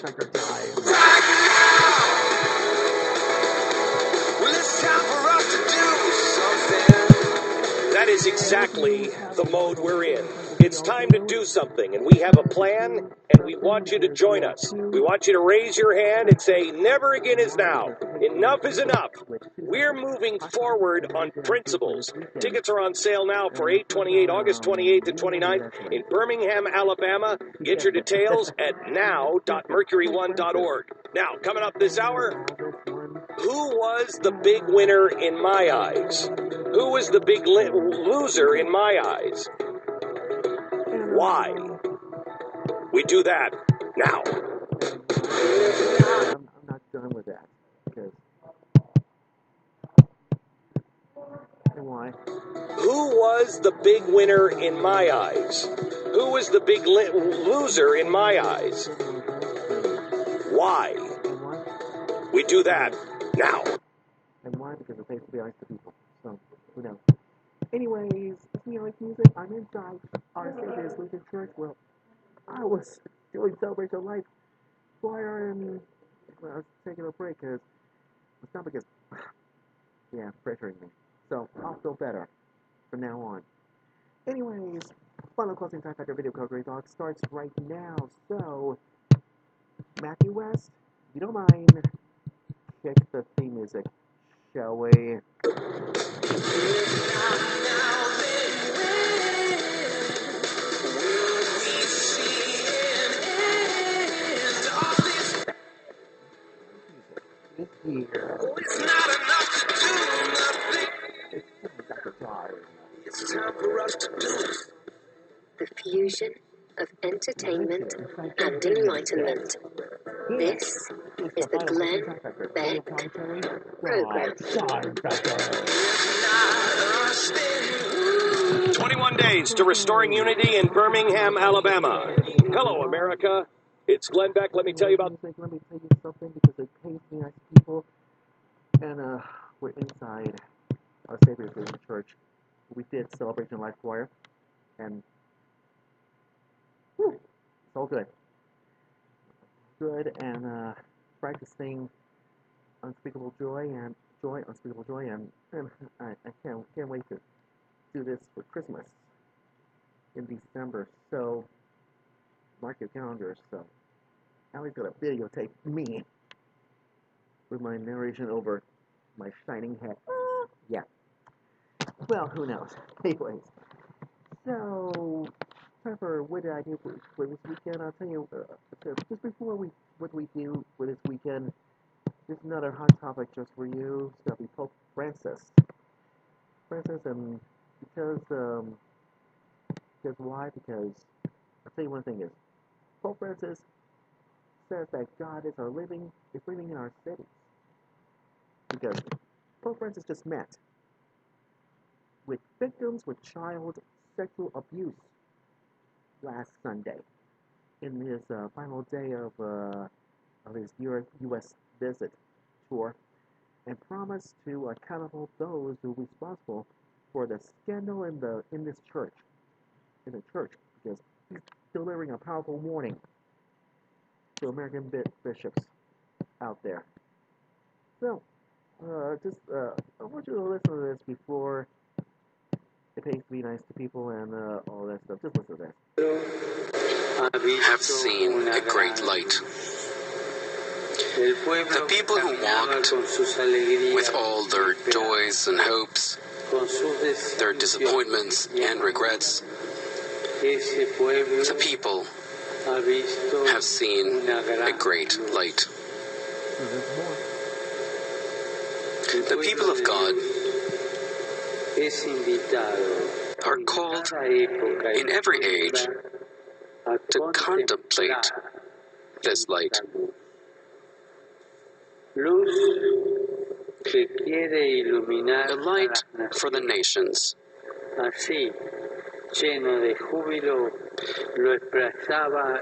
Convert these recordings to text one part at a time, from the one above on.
TimeFactor time. Well, it's time for us to do something. That is exactly the mode we're in. It's time to do something, and we have a plan, and we want you to join us. We want you to raise your hand and say, never again is now. Enough is enough. We're moving forward on principles. Tickets are on sale now for 8/28, August 28th and 29th in Birmingham, Alabama. Get your details at now.mercury1.org. Now, coming up this hour, who was the big winner in my eyes? Who was the big loser in my eyes? Why? We do that now. I'm not done with that. Because. And why? Who was the big winner in my eyes? Who was the big loser in my eyes? Why? And why? We do that now. And why? Because it pays to be honest to people. So, who knows? Anyways, it's me, like music. I'm inside our Savior's Lutheran Church. Well, I was doing Celebration Life choir, and well, I was taking a break because my stomach is, yeah, pressuring me. So I'll feel better from now on. Anyways, final closing TimeFactor video code Great Dog starts right now. So, Matthew West, if you don't mind, kick the theme music, shall we? Here. Oh, it's not enough to do nothing. It's Dr. Todd. It's time for us to do it. The fusion of entertainment and enlightenment. This is the Glenn Beck program. 21 days to restoring unity in Birmingham, Alabama. Hello, America. It's Glenn Beck. Let me tell you about... Let me tell you something, because it pays me nice people. And we're inside our Savior's Lutheran Church. We did Celebration Life Choir. And whew, it's all good. Good, and practicing unspeakable joy, unspeakable joy, and I can't wait to do this for Christmas in December. So mark your calendars. So Allie's gonna videotape me with my narration over my shining head. Yeah. Well, who knows? Anyways, so Trevor, what did I do for this weekend? I'll tell you. Just before what we do for this weekend, there's another hot topic just for you. It's gonna be Pope Francis. And because why? Because I'll tell you one thing is Pope Francis says that God is living in our cities. Because Pope Francis just met with victims with child sexual abuse last Sunday in his final day of his U.S. visit tour, and promised to accountable those who are responsible for the scandal in the church, because he's delivering a powerful warning to American bishops out there. So, I want you to listen to this before it pays to be nice to people and all that stuff. Just listen to this. Have seen a great light. The people who walked with all their joys and hopes, their disappointments and regrets, the people have seen a great light. The people of God are called in every age to contemplate this light. The light for the nations.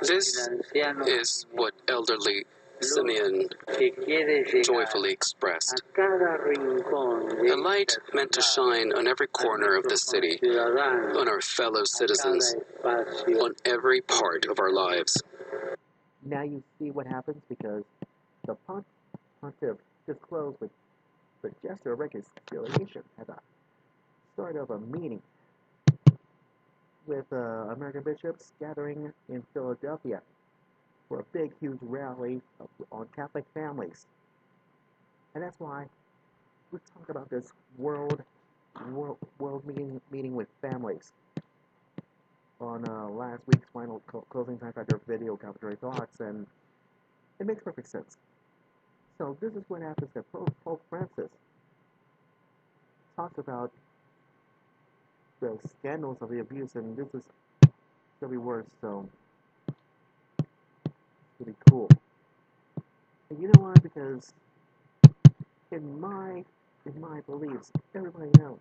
This is what elderly Simeon joyfully expressed. A light meant to shine on every corner of the city, on our fellow citizens, on every part of our lives. now you see what happens because the pontiff disclosed with the gesture of reconciliation at the start of a meeting with American bishops gathering in Philadelphia for a big, huge rally on Catholic families. And that's why we talk about this world meeting with families on last week's final closing time factor video commentary thoughts, and it makes perfect sense. So this is what happens that Pope Francis talks about the scandals of the abuse, and this is gonna be worse. So it's gonna be cool. And you know why? Because in my beliefs, everybody knows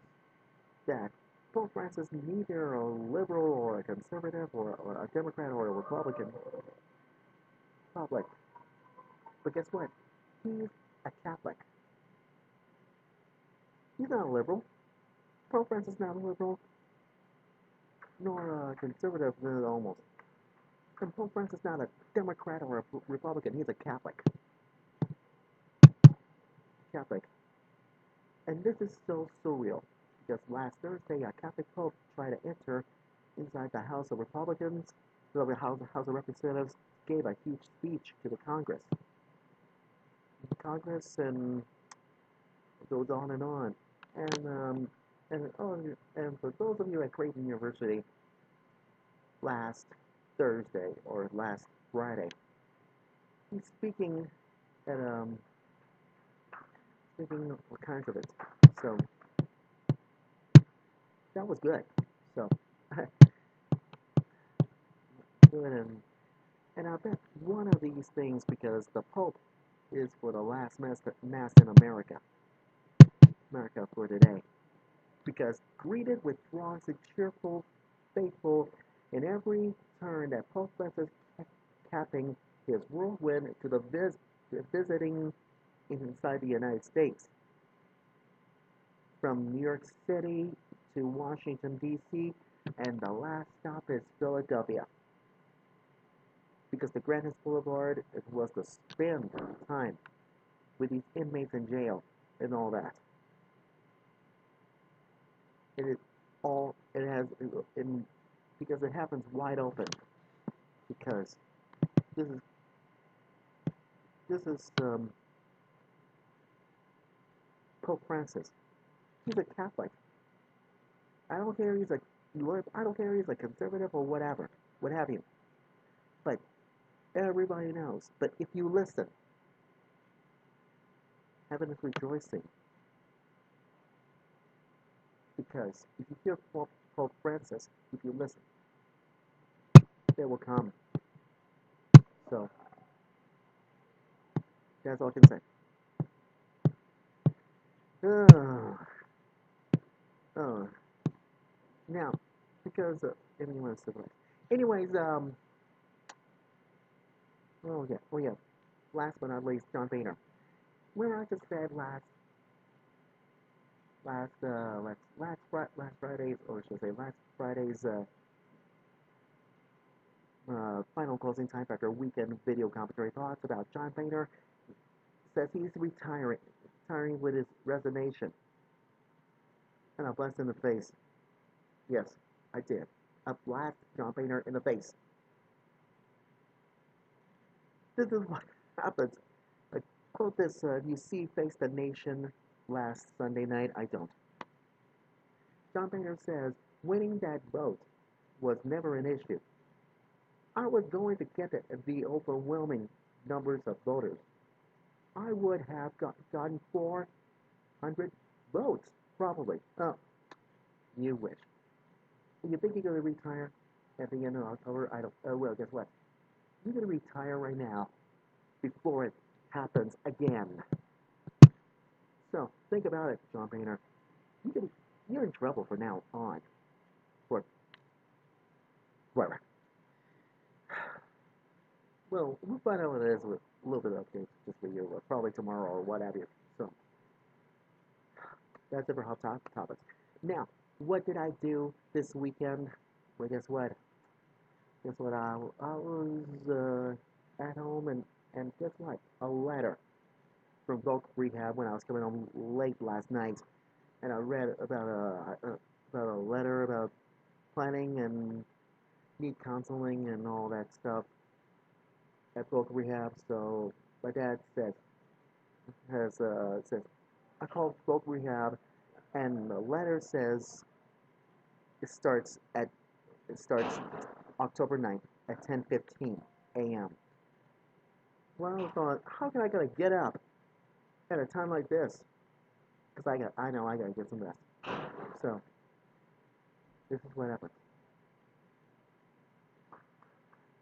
that Pope Francis neither a liberal or a conservative or a Democrat or a Republican public. But guess what? He's a Catholic. He's not a liberal. Pope Francis is not a liberal, nor a conservative, almost. And Pope Francis is not a Democrat or a Republican. He's a Catholic. Catholic. And this is so surreal because last Thursday, a Catholic Pope tried to enter inside the House of Republicans, the House of Representatives, gave a huge speech to the Congress. Congress and it goes on and on. And for those of you at Creighton University, last Thursday or last Friday, he's speaking at speaking all kinds of it. So that was good. So good, and I bet one of these things because the Pope is for the last mass in America for today. Because greeted with throngs of cheerful, faithful in every turn that Pope Francis capping his whirlwind to the visiting inside the United States. From New York City to Washington, D.C., and the last stop is Philadelphia. Because the Greenwich Boulevard was to spend time with these inmates in jail and all that. It is all, it has, in, because it happens wide open. Because this is, Pope Francis. He's a Catholic. I don't care if he's I don't care if he's a conservative or whatever, what have you. But everybody knows. But if you listen, heaven is rejoicing. Because if you hear Pope Francis, if you listen, they will come. So that's all I can say. Uh, now, because anyone's civilized. Anyways, oh yeah. Last but not least, John Boehner. Where I just said last Friday's, or should I say last Friday's final closing time factor weekend video commentary thoughts about John Boehner says he's retiring with his resignation. And I blast in the face. Yes, I did. I blast John Boehner in the face. This is what happens. I quote this, you see Face the Nation last Sunday night. I don't. John Boehner says, winning that vote was never an issue. I was going to get the overwhelming numbers of voters. I would have gotten 400 votes, probably. Oh, you wish. You think you're going to retire at the end of October? I don't. Well, guess what? You're going to retire right now before it happens again. So think about it, John Boehner. You're in trouble from now on. For right. Well, we'll find out what it is with a little bit of updates just for you, probably tomorrow or what have you. So that's it for hot topics. Now, what did I do this weekend? Well, guess what? I was at home, and guess what? A letter from voc rehab when I was coming home late last night, and I read about a letter about planning and need counseling and all that stuff at voc rehab. So my dad says I called voc rehab, and the letter says it starts at it starts October 9th at 10:15 a.m. Well, I thought, how can I gonna get up at a time like this? Because I know I gotta get some rest. So this is what happens.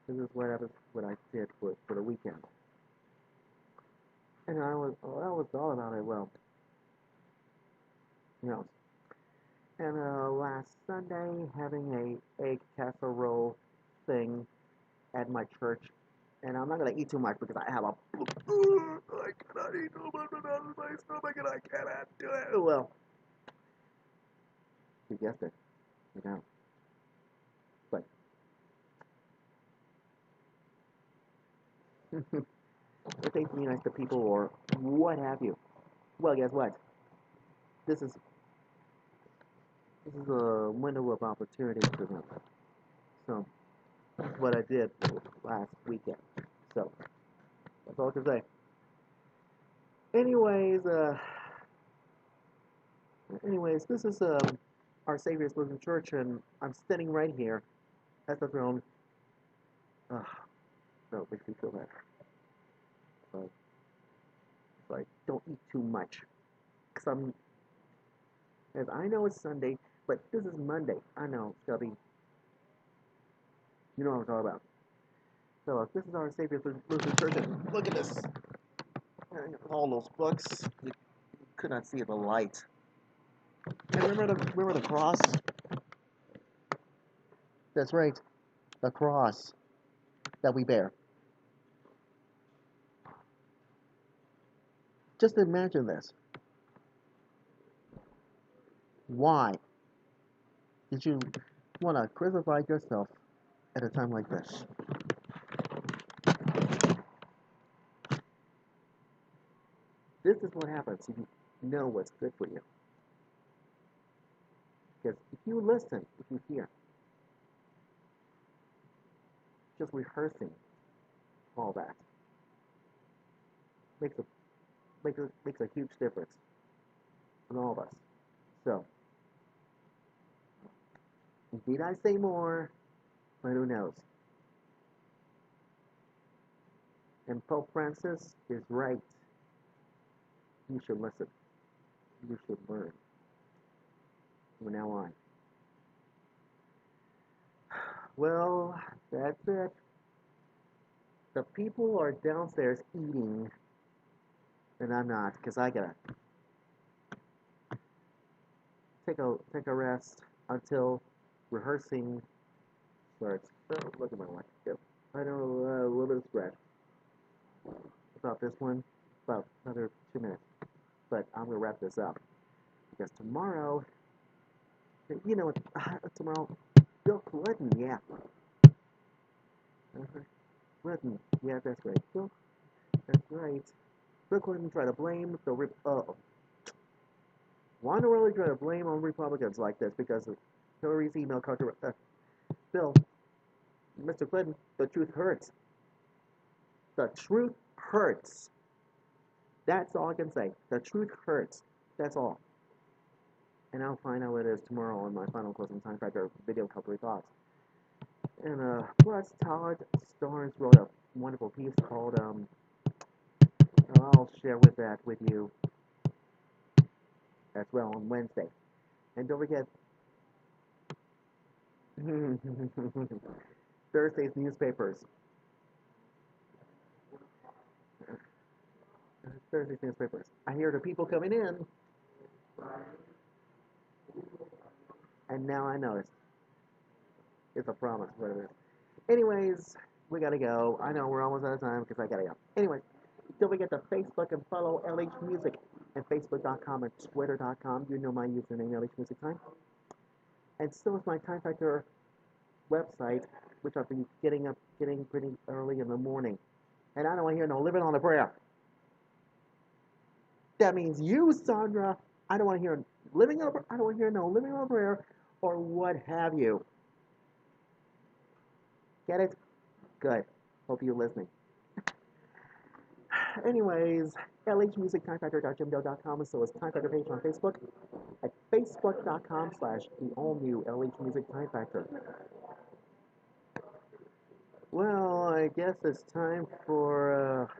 This is what happens. What I did for the weekend. And I was all about it. Well, you know. And last Sunday, having a egg casserole thing at my church, and I'm not gonna eat too much because I have a. I cannot eat too much out of my stomach, and I cannot do it. Well, you guessed it, you know. But it takes me nice to people or what have you. Well, guess what? This is this is a window of opportunity for them. So that's what I did last weekend. So that's all I can say. Anyways, this is our Savior's Lutheran Church, and I'm standing right here at the throne. Uh, no, it makes me feel better. But it's like, don't eat too much. Because as I know it's Sunday, but this is Monday. I know, Stubby. You know what I'm talking about. So this is our Savior's Lutheran Church, and look at this. All those books. You could not see the light. And remember the cross? That's right. The cross that we bear. Just imagine this. Why did you want to crucify yourself at a time like this? This is what happens if you know what's good for you. Because if you listen, if you hear, just rehearsing all that makes a huge difference in all of us. So, indeed I say more, but who knows? And Pope Francis is right. You should listen. You should learn from now on. Well, that's it. The people are downstairs eating, and I'm not, because I gotta take a rest until rehearsing starts. Oh, look at my watch. Yep. I know a little bit of scratch about this one, about another 2 minutes. But I'm gonna wrap this up because tomorrow, you know, tomorrow, Bill Clinton, yeah, Clinton, yeah, that's right, Bill, that's right. Bill Clinton tried to blame why in the world try to blame on Republicans like this? Because of Hillary's email controversy. Bill, Mr. Clinton, the truth hurts. The truth hurts. That's all I can say. The truth hurts. That's all. And I'll find out what it is tomorrow on my final closing time factor video couple of thoughts. And plus Todd Starnes wrote a wonderful piece called I'll share with you as well on Wednesday. And don't forget Thursday's newspapers. Thursday's newspapers. I hear the people coming in, and now I know it's a promise, whatever it is. Anyways, we gotta go. I know we're almost out of time because I gotta go. Anyways, don't forget to Facebook and follow LH Music at facebook.com and twitter.com. You know my username, LH Music Time. And so is my Time Factor website, which I'll be getting pretty early in the morning. And I don't want to hear no living on a prayer. That means you, Sandra. I don't want to hear living on a prayer. I don't want to hear no living on a prayer or what have you. Get it? Good. Hope you're listening. Anyways, LHmusic, TimeFactor.jimdo.com, so is TimeFactor page on Facebook at facebook.com/the all-new LHmusic TimeFactor. Well, I guess it's time for,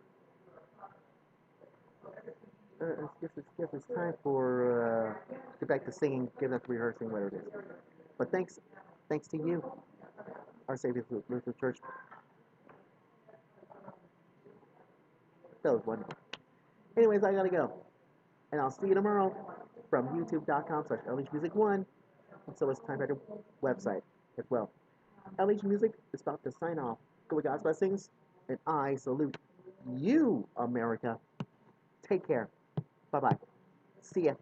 guess it's time for, get back to singing, get back to rehearsing, whatever it is. But thanks to you, our Savior Lutheran Church. That was wonderful. Anyways, I gotta go. And I'll see you tomorrow from youtube.com/LHmusic1. And so is TimeFactor website as well. LH Music is about to sign off. Go with God's blessings, and I salute you, America. Take care. Bye-bye. See ya.